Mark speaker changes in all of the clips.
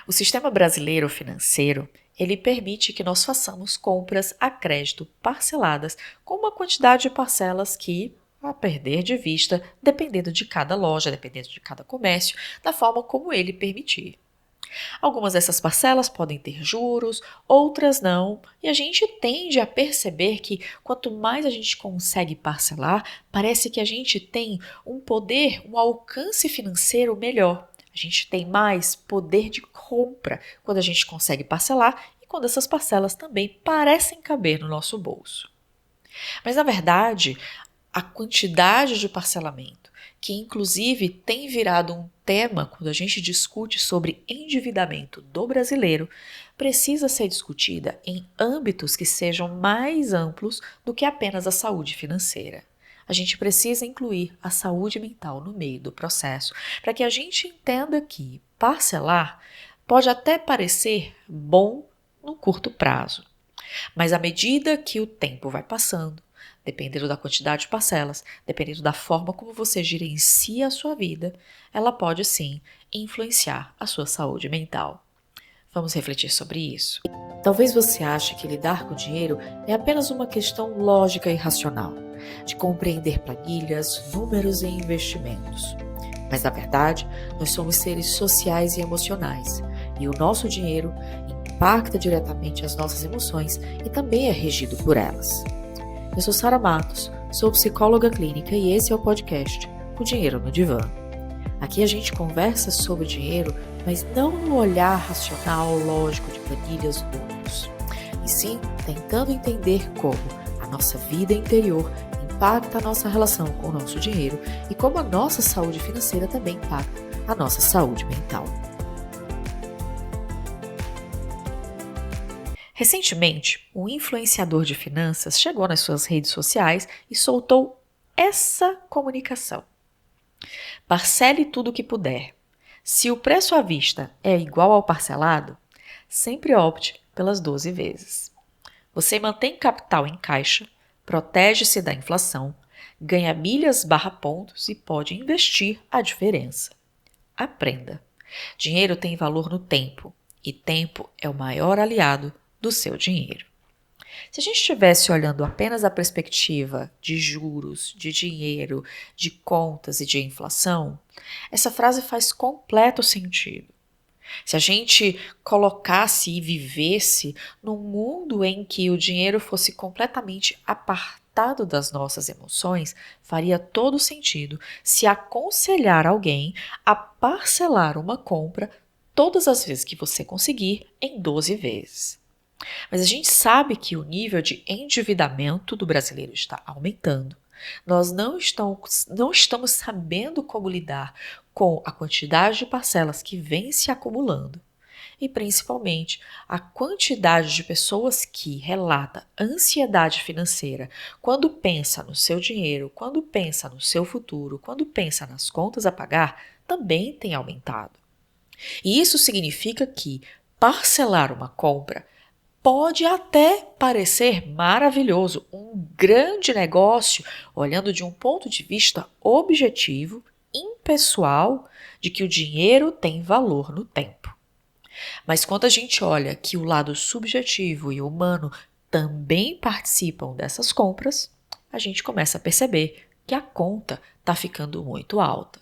Speaker 1: O sistema brasileiro financeiro, ele permite que nós façamos compras a crédito parceladas com uma quantidade de parcelas que, a perder de vista, dependendo de cada loja, dependendo de cada comércio, da forma como ele permitir. Algumas dessas parcelas podem ter juros, outras não, e a gente tende a perceber que quanto mais a gente consegue parcelar, parece que a gente tem um poder, um alcance financeiro melhor. A gente tem mais poder de compra quando a gente consegue parcelar e quando essas parcelas também parecem caber no nosso bolso. Mas na verdade, a quantidade de parcelamento, que inclusive tem virado um tema quando a gente discute sobre endividamento do brasileiro, precisa ser discutida em âmbitos que sejam mais amplos do que apenas a saúde financeira. A gente precisa incluir a saúde mental no meio do processo, para que a gente entenda que parcelar pode até parecer bom no curto prazo, mas à medida que o tempo vai passando, dependendo da quantidade de parcelas, dependendo da forma como você gerencia a sua vida, ela pode sim influenciar a sua saúde mental. Vamos refletir sobre isso. Talvez você ache que lidar com dinheiro é apenas uma questão lógica e racional, de compreender planilhas, números e investimentos. Mas na verdade, nós somos seres sociais e emocionais, e o nosso dinheiro impacta diretamente as nossas emoções e também é regido por elas. Eu sou Sara Matos, sou psicóloga clínica e esse é o podcast O Dinheiro no Divã. Aqui a gente conversa sobre dinheiro, mas não no olhar racional, lógico de planilhas ou números, e sim tentando entender como a nossa vida interior impacta a nossa relação com o nosso dinheiro e como a nossa saúde financeira também impacta a nossa saúde mental. Recentemente, um influenciador de finanças chegou nas suas redes sociais e soltou essa comunicação. Parcele tudo o que puder. Se o preço à vista é igual ao parcelado, sempre opte pelas 12 vezes. Você mantém capital em caixa, protege-se da inflação, ganha milhas/pontos e pode investir a diferença. Aprenda. Dinheiro tem valor no tempo e tempo é o maior aliado do seu dinheiro. Se a gente estivesse olhando apenas a perspectiva de juros, de dinheiro, de contas e de inflação, essa frase faz completo sentido. Se a gente colocasse e vivesse num mundo em que o dinheiro fosse completamente apartado das nossas emoções, faria todo sentido se aconselhar alguém a parcelar uma compra todas as vezes que você conseguir em 12 vezes. Mas a gente sabe que o nível de endividamento do brasileiro está aumentando. Nós não estamos sabendo como lidar com a quantidade de parcelas que vem se acumulando e, principalmente, a quantidade de pessoas que relata ansiedade financeira quando pensa no seu dinheiro, quando pensa no seu futuro, quando pensa nas contas a pagar, também tem aumentado. E isso significa que parcelar uma compra pode até parecer maravilhoso, um grande negócio, olhando de um ponto de vista objetivo, impessoal, de que o dinheiro tem valor no tempo. Mas quando a gente olha que o lado subjetivo e humano também participam dessas compras, a gente começa a perceber que a conta está ficando muito alta.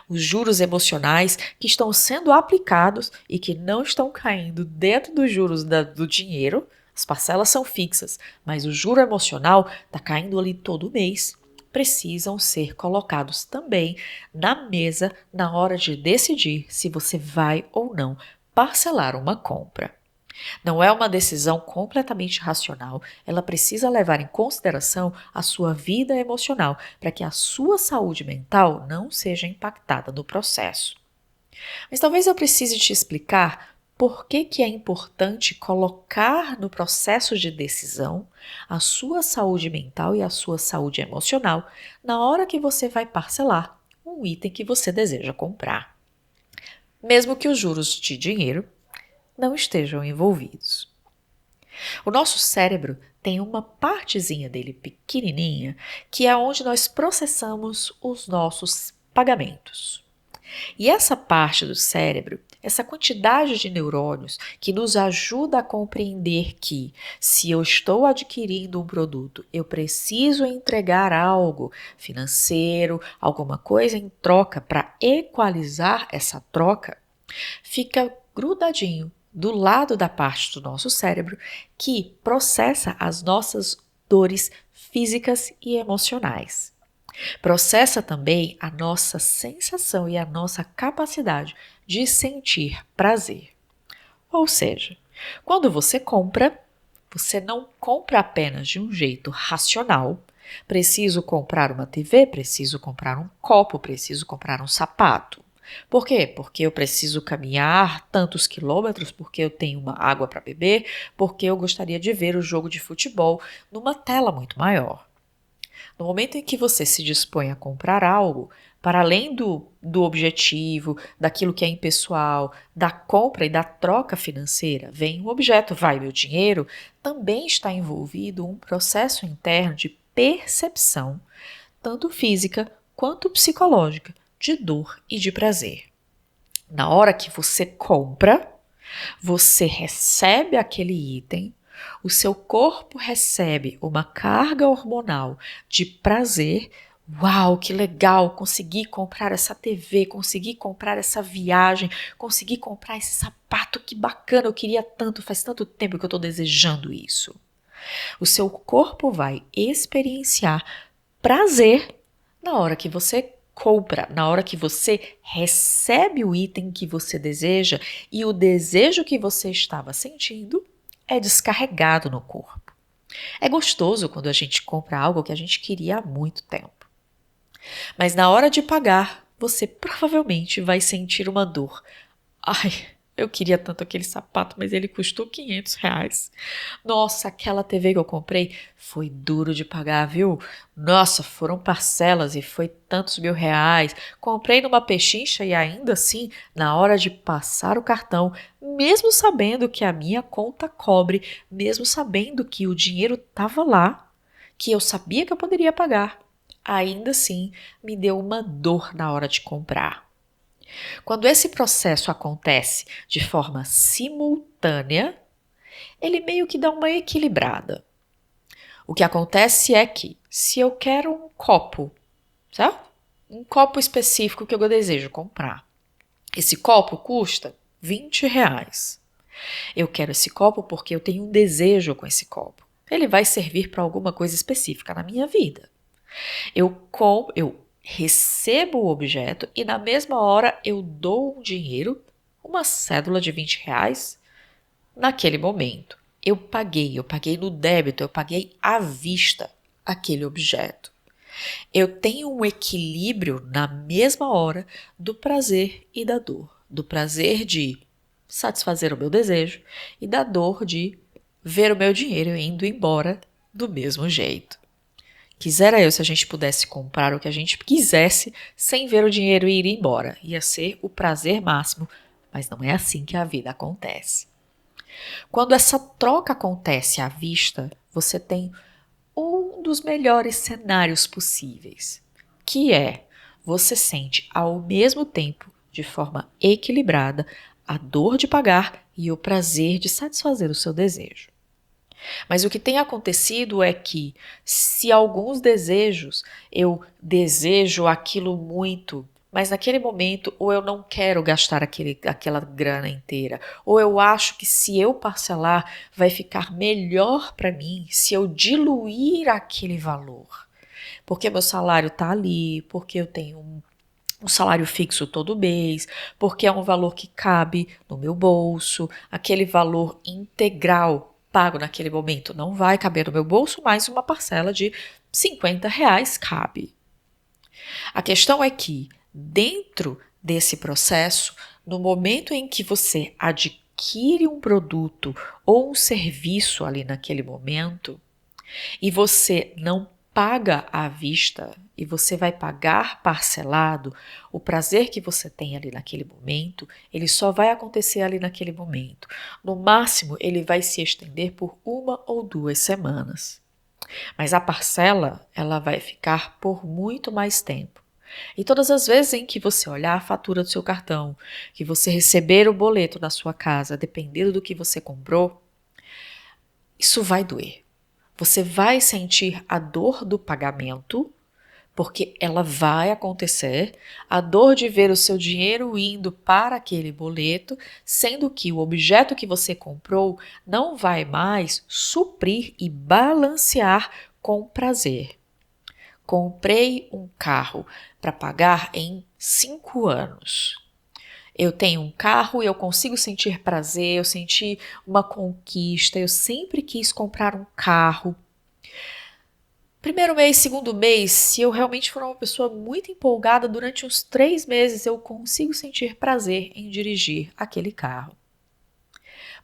Speaker 1: Os juros emocionais que estão sendo aplicados e que não estão caindo dentro dos juros do dinheiro, as parcelas são fixas, mas o juro emocional está caindo ali todo mês, precisam ser colocados também na mesa na hora de decidir se você vai ou não parcelar uma compra. Não é uma decisão completamente racional, ela precisa levar em consideração a sua vida emocional para que a sua saúde mental não seja impactada no processo. Mas talvez eu precise te explicar por que é importante colocar no processo de decisão a sua saúde mental e a sua saúde emocional na hora que você vai parcelar um item que você deseja comprar. Mesmo que os juros de dinheiro não estejam envolvidos. O nosso cérebro tem uma partezinha dele pequenininha que é onde nós processamos os nossos pagamentos. E essa parte do cérebro essa quantidade de neurônios que nos ajuda a compreender que, se eu estou adquirindo um produto, eu preciso entregar algo financeiro, alguma coisa em troca para equalizar essa troca, fica grudadinho do lado da parte do nosso cérebro que processa as nossas dores físicas e emocionais. Processa também a nossa sensação e a nossa capacidade de sentir prazer. Ou seja, quando você compra, você não compra apenas de um jeito racional. Preciso comprar uma TV, preciso comprar um copo, preciso comprar um sapato. Por quê? Porque eu preciso caminhar tantos quilômetros, porque eu tenho uma água para beber, porque eu gostaria de ver o jogo de futebol numa tela muito maior. No momento em que você se dispõe a comprar algo, para além do objetivo, daquilo que é impessoal, da compra e da troca financeira, vem um objeto, vai meu dinheiro, também está envolvido um processo interno de percepção, tanto física quanto psicológica, de dor e de prazer. Na hora que você compra, você recebe aquele item, o seu corpo recebe uma carga hormonal de prazer. Uau, que legal! Consegui comprar essa TV, consegui comprar essa viagem, consegui comprar esse sapato, que bacana! Eu queria tanto, faz tanto tempo que eu estou desejando isso. O seu corpo vai experienciar prazer na hora que você compra, na hora que você recebe o item que você deseja e o desejo que você estava sentindo é descarregado no corpo. É gostoso quando a gente compra algo que a gente queria há muito tempo. Mas na hora de pagar, você provavelmente vai sentir uma dor. Ai, eu queria tanto aquele sapato, mas ele custou R$ 500. Nossa, aquela TV que eu comprei foi duro de pagar, viu? Nossa, foram parcelas e foi tantos R$ 1.000. Comprei numa pechincha e ainda assim, na hora de passar o cartão, mesmo sabendo que a minha conta cobre, mesmo sabendo que o dinheiro estava lá, que eu sabia que eu poderia pagar, ainda assim me deu uma dor na hora de comprar. Quando esse processo acontece de forma simultânea, ele meio que dá uma equilibrada. O que acontece é que, se eu quero um copo, certo? Um copo específico que eu desejo comprar, esse copo custa R$ 20. Eu quero esse copo porque eu tenho um desejo com esse copo. Ele vai servir para alguma coisa específica na minha vida. Eu recebo o objeto e na mesma hora eu dou um dinheiro, uma cédula de R$ 20, naquele momento. Eu paguei no débito, eu paguei à vista aquele objeto. Eu tenho um equilíbrio na mesma hora do prazer e da dor. Do prazer de satisfazer o meu desejo e da dor de ver o meu dinheiro indo embora do mesmo jeito. Quisera eu se a gente pudesse comprar o que a gente quisesse sem ver o dinheiro ir embora. Ia ser o prazer máximo, mas não é assim que a vida acontece. Quando essa troca acontece à vista, você tem um dos melhores cenários possíveis, que é você sente ao mesmo tempo, de forma equilibrada, a dor de pagar e o prazer de satisfazer o seu desejo. Mas o que tem acontecido é que, se alguns desejos eu desejo aquilo muito, mas naquele momento ou eu não quero gastar aquela grana inteira, ou eu acho que se eu parcelar vai ficar melhor para mim se eu diluir aquele valor. Porque meu salário está ali, porque eu tenho um salário fixo todo mês, porque é um valor que cabe no meu bolso, aquele valor integral pago naquele momento não vai caber no meu bolso, mas uma parcela de R$ 50 cabe. A questão é que, dentro desse processo, no momento em que você adquire um produto ou um serviço ali naquele momento, e você não paga à vista e você vai pagar parcelado, o prazer que você tem ali naquele momento, ele só vai acontecer ali naquele momento. No máximo, ele vai se estender por 1 ou 2 semanas. Mas a parcela, ela vai ficar por muito mais tempo. E todas as vezes em que você olhar a fatura do seu cartão, que você receber o boleto da sua casa, dependendo do que você comprou, isso vai doer. Você vai sentir a dor do pagamento, porque ela vai acontecer, a dor de ver o seu dinheiro indo para aquele boleto, sendo que o objeto que você comprou não vai mais suprir e balancear com prazer. Comprei um carro para pagar em 5 anos. Eu tenho um carro e eu consigo sentir prazer, eu senti uma conquista, eu sempre quis comprar um carro. Primeiro mês, segundo mês, se eu realmente for uma pessoa muito empolgada, durante uns 3 meses eu consigo sentir prazer em dirigir aquele carro.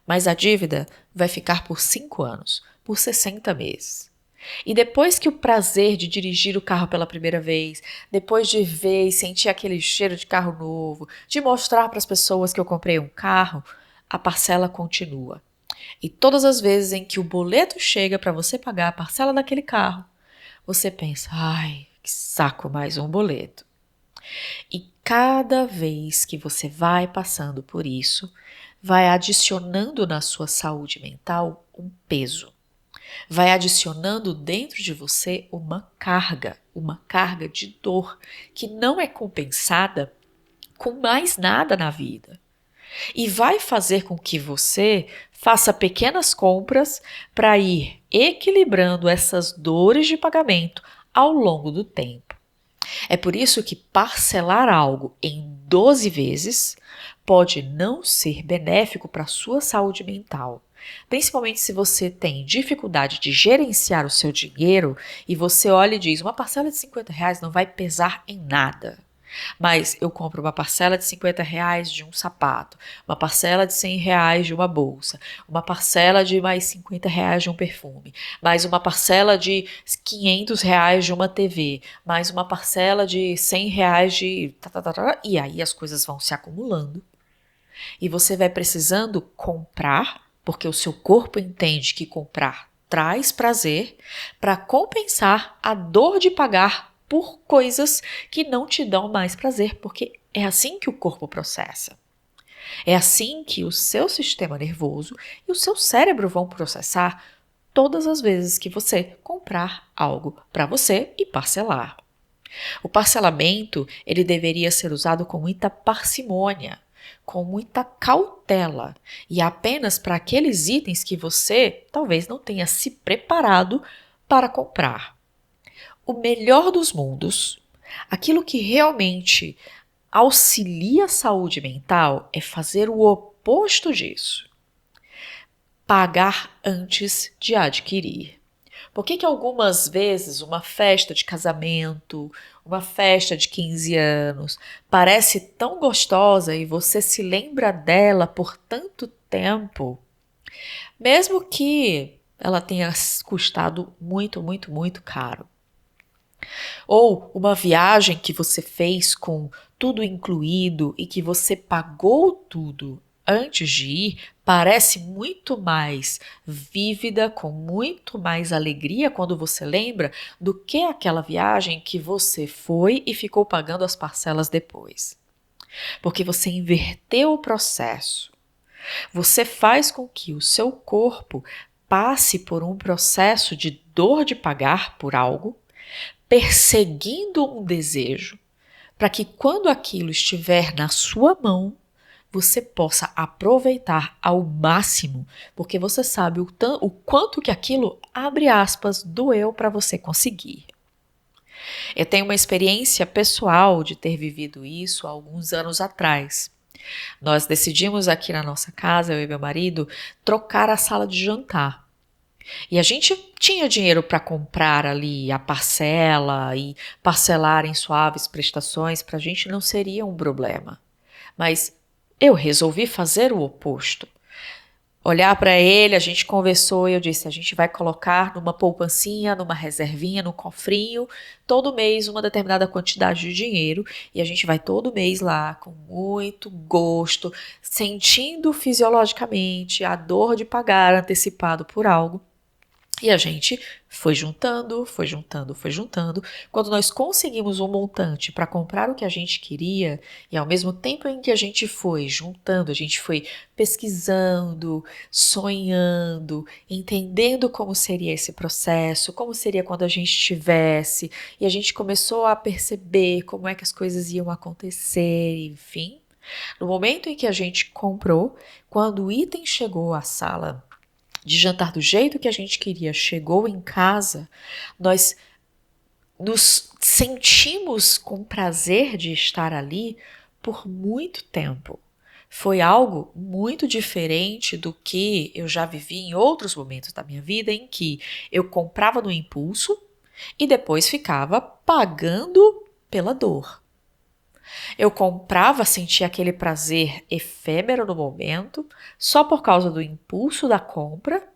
Speaker 1: Mas a dívida vai ficar por 5 anos, por 60 meses. E depois que o prazer de dirigir o carro pela primeira vez, depois de ver e sentir aquele cheiro de carro novo, de mostrar para as pessoas que eu comprei um carro, a parcela continua. E todas as vezes em que o boleto chega para você pagar a parcela daquele carro, você pensa, ai, que saco, mais um boleto. E cada vez que você vai passando por isso, vai adicionando na sua saúde mental um peso. Vai adicionando dentro de você uma carga de dor que não é compensada com mais nada na vida. E vai fazer com que você faça pequenas compras para ir equilibrando essas dores de pagamento ao longo do tempo. É por isso que parcelar algo em 12 vezes pode não ser benéfico para a sua saúde mental. Principalmente se você tem dificuldade de gerenciar o seu dinheiro e você olha e diz, uma parcela de R$ 50 não vai pesar em nada. Mas eu compro uma parcela de R$ 50 de um sapato, uma parcela de R$ 100 de uma bolsa, uma parcela de mais R$ 50 de um perfume, mais uma parcela de R$ 500 de uma TV, mais uma parcela de R$ 100 de... E aí as coisas vão se acumulando. E você vai precisando comprar, porque o seu corpo entende que comprar traz prazer, para compensar a dor de pagar por coisas que não te dão mais prazer, porque é assim que o corpo processa. É assim que o seu sistema nervoso e o seu cérebro vão processar todas as vezes que você comprar algo para você e parcelar. O parcelamento, ele deveria ser usado com muita parcimônia, com muita cautela e apenas para aqueles itens que você talvez não tenha se preparado para comprar. O melhor dos mundos, aquilo que realmente auxilia a saúde mental é fazer o oposto disso. Pagar antes de adquirir. Por que algumas vezes uma festa de casamento, uma festa de 15 anos, parece tão gostosa e você se lembra dela por tanto tempo, mesmo que ela tenha custado muito, muito, muito caro? Ou uma viagem que você fez com tudo incluído e que você pagou tudo antes de ir, parece muito mais vívida, com muito mais alegria quando você lembra do que aquela viagem que você foi e ficou pagando as parcelas depois. Porque você inverteu o processo. Você faz com que o seu corpo passe por um processo de dor de pagar por algo, perseguindo um desejo, para que quando aquilo estiver na sua mão, você possa aproveitar ao máximo, porque você sabe o quanto que aquilo, abre aspas, doeu para você conseguir. Eu tenho uma experiência pessoal de ter vivido isso há alguns anos atrás. Nós decidimos aqui na nossa casa, eu e meu marido, trocar a sala de jantar. E a gente tinha dinheiro para comprar ali a parcela e parcelar em suaves prestações, para a gente não seria um problema. Mas eu resolvi fazer o oposto. Olhar para ele, a gente conversou e eu disse, a gente vai colocar numa poupancinha, numa reservinha, num cofrinho, todo mês uma determinada quantidade de dinheiro e a gente vai todo mês lá com muito gosto, sentindo fisiologicamente a dor de pagar antecipado por algo. E a gente foi juntando, foi juntando, foi juntando. Quando nós conseguimos um montante para comprar o que a gente queria, e ao mesmo tempo em que a gente foi juntando, a gente foi pesquisando, sonhando, entendendo como seria esse processo, como seria quando a gente tivesse, e a gente começou a perceber como é que as coisas iam acontecer, enfim. No momento em que a gente comprou, quando o item chegou à sala de jantar do jeito que a gente queria, chegou em casa, nós nos sentimos com prazer de estar ali por muito tempo. Foi algo muito diferente do que eu já vivi em outros momentos da minha vida em que eu comprava no impulso e depois ficava pagando pela dor. Eu comprava, sentia aquele prazer efêmero no momento, só por causa do impulso da compra,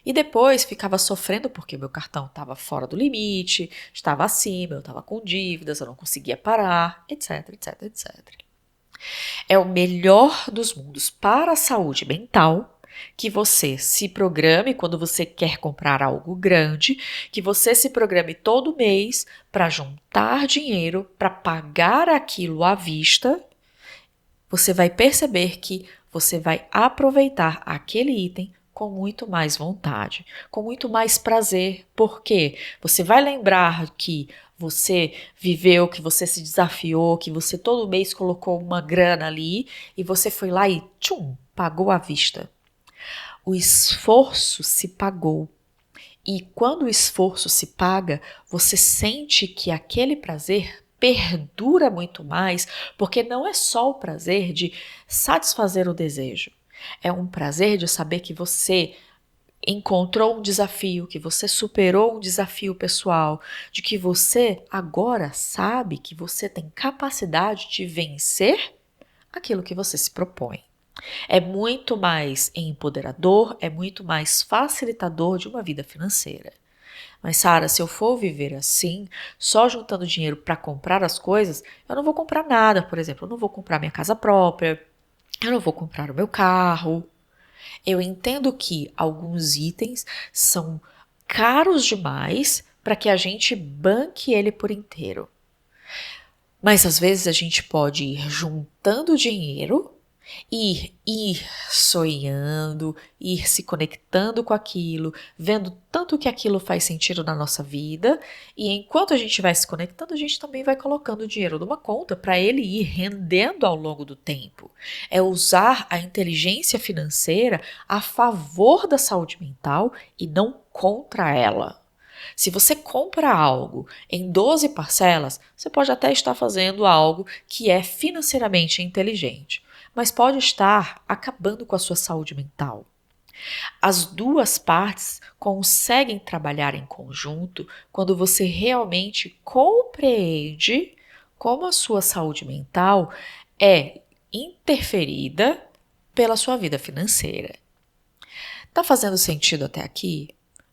Speaker 1: e depois ficava sofrendo porque o meu cartão estava fora do limite, estava acima, eu estava com dívidas, eu não conseguia parar, etc, etc, etc. É o melhor dos mundos para a saúde mental que você se programe quando você quer comprar algo grande, que você se programe todo mês para juntar dinheiro, para pagar aquilo à vista. Você vai perceber que você vai aproveitar aquele item com muito mais vontade, com muito mais prazer, porque você vai lembrar que você viveu, que você se desafiou, que você todo mês colocou uma grana ali e você foi lá e tchum, pagou à vista. O esforço se pagou. E quando o esforço se paga, você sente que aquele prazer perdura muito mais, porque não é só o prazer de satisfazer o desejo. É um prazer de saber que você encontrou um desafio, que você superou um desafio pessoal, de que você agora sabe que você tem capacidade de vencer aquilo que você se propõe. É muito mais empoderador, é muito mais facilitador de uma vida financeira. Mas, Sara, se eu for viver assim, só juntando dinheiro para comprar as coisas, eu não vou comprar nada, por exemplo. Eu não vou comprar minha casa própria, eu não vou comprar o meu carro. Eu entendo que alguns itens são caros demais para que a gente banque ele por inteiro. Mas às vezes a gente pode ir juntando dinheiro, ir sonhando, ir se conectando com aquilo, vendo tanto que aquilo faz sentido na nossa vida, e enquanto a gente vai se conectando, a gente também vai colocando o dinheiro numa conta para ele ir rendendo ao longo do tempo. É usar a inteligência financeira a favor da saúde mental e não contra ela. Se você compra algo em 12 parcelas, você pode até estar fazendo algo que é financeiramente inteligente, mas pode estar acabando com a sua saúde mental. As duas partes conseguem trabalhar em conjunto quando você realmente compreende como a sua saúde mental é interferida pela sua vida financeira. Tá fazendo sentido até aqui?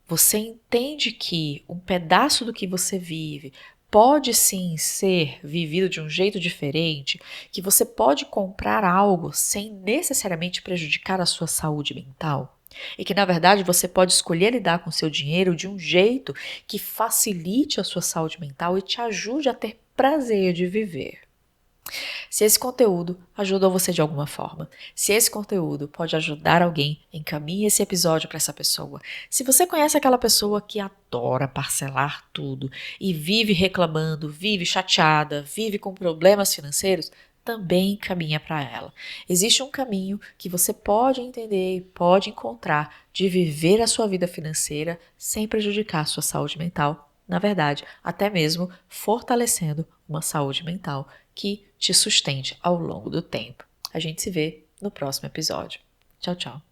Speaker 1: Você entende que um pedaço do que você vive pode sim ser vivido de um jeito diferente, que você pode comprar algo sem necessariamente prejudicar a sua saúde mental? E que, na verdade, você pode escolher lidar com seu dinheiro de um jeito que facilite a sua saúde mental e te ajude a ter prazer de viver. Se esse conteúdo ajudou você de alguma forma, se esse conteúdo pode ajudar alguém, encaminhe esse episódio para essa pessoa. Se você conhece aquela pessoa que adora parcelar tudo e vive reclamando, vive chateada, vive com problemas financeiros, também encaminha para ela. Existe um caminho que você pode entender e pode encontrar de viver a sua vida financeira sem prejudicar a sua saúde mental. Na verdade, até mesmo fortalecendo uma saúde mental que te sustente ao longo do tempo. A gente se vê no próximo episódio. Tchau, tchau.